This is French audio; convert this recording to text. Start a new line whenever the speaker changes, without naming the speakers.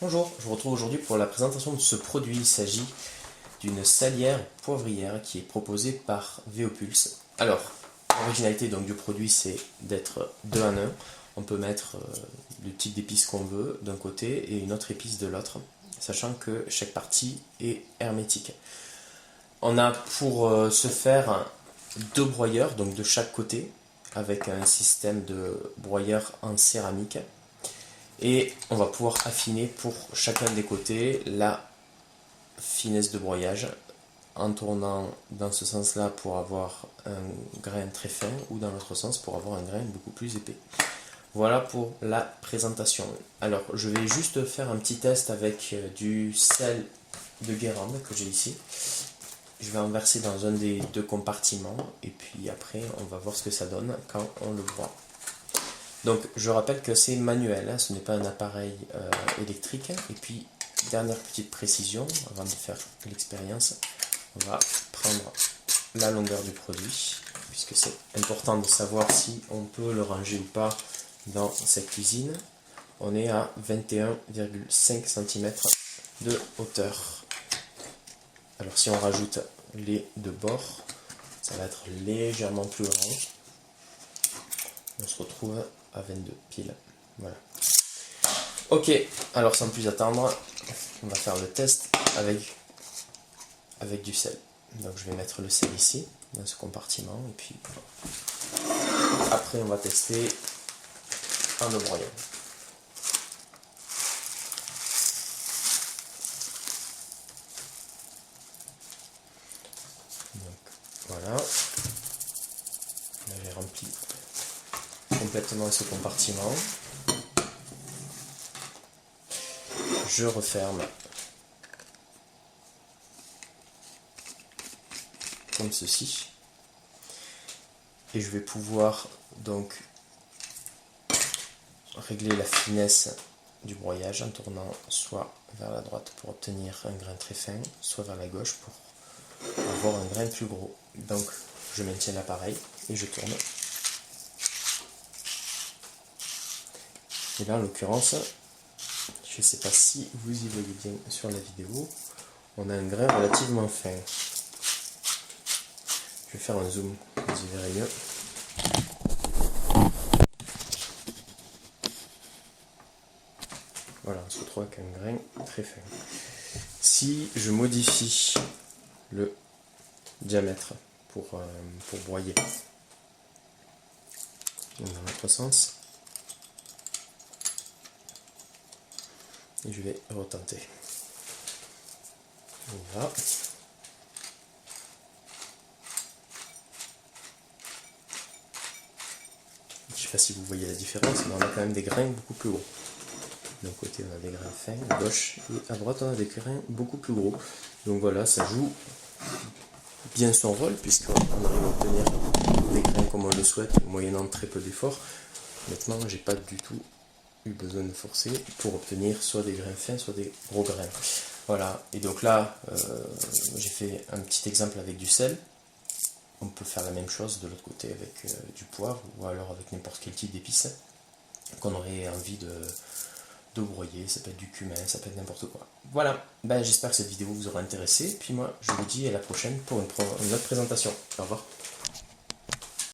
Bonjour, je vous retrouve aujourd'hui pour la présentation de ce produit. Il s'agit d'une salière poivrière qui est proposée par Veopulse. Alors, l'originalité donc du produit, c'est d'être 2 en 1. On peut mettre le type d'épice qu'on veut d'un côté et une autre épice de l'autre, sachant que chaque partie est hermétique. On a pour ce faire 2 broyeurs, donc de chaque côté, avec un système de broyeur en céramique. Et on va pouvoir affiner pour chacun des côtés la finesse de broyage en tournant dans ce sens-là pour avoir un grain très fin ou dans l'autre sens pour avoir un grain beaucoup plus épais. Voilà pour la présentation. Alors je vais juste faire un petit test avec du sel de Guérande que j'ai ici. Je vais en verser dans un des 2 compartiments et puis après on va voir ce que ça donne quand on le broie. Donc je rappelle que c'est manuel, hein, ce n'est pas un appareil électrique. Et puis dernière petite précision avant de faire l'expérience, on va prendre la longueur du produit puisque c'est important de savoir si on peut le ranger ou pas dans cette cuisine. On est à 21,5 cm de hauteur. Alors si on rajoute les 2 bords, ça va être légèrement plus grand. On se retrouve à 22 piles. Voilà. Ok, alors sans plus attendre, on va faire le test avec du sel. Donc je vais mettre le sel ici, dans ce compartiment, et puis après on va tester en le broyant. Donc voilà, là j'ai rempli complètement ce compartiment. Je referme comme ceci et je vais pouvoir donc régler la finesse du broyage en tournant soit vers la droite pour obtenir un grain très fin, soit vers la gauche pour avoir un grain plus gros. Donc je maintiens l'appareil et je tourne. Et là en l'occurrence, je ne sais pas si vous y voyez bien sur la vidéo, on a un grain relativement fin. Je vais faire un zoom, vous y verrez mieux. Voilà, on se retrouve avec un grain très fin. Si je modifie le diamètre pour broyer dans l'autre sens, et je vais retenter. Voilà. Je ne sais pas si vous voyez la différence, mais on a quand même des grains beaucoup plus gros. D'un côté on a des grains fins, à gauche, et à droite on a des grains beaucoup plus gros. Donc voilà, ça joue bien son rôle, puisqu'on arrive à obtenir des grains comme on le souhaite, moyennant très peu d'efforts. Maintenant, j'ai pas du tout eu besoin de forcer pour obtenir soit des grains fins, soit des gros grains. Voilà, et donc là, j'ai fait un petit exemple avec du sel. On peut faire la même chose de l'autre côté avec du poivre, ou alors avec n'importe quel type d'épices qu'on aurait envie de broyer. Ça peut être du cumin, ça peut être n'importe quoi. Voilà, ben, j'espère que cette vidéo vous aura intéressé. Puis moi, je vous dis à la prochaine pour une autre présentation. Au revoir.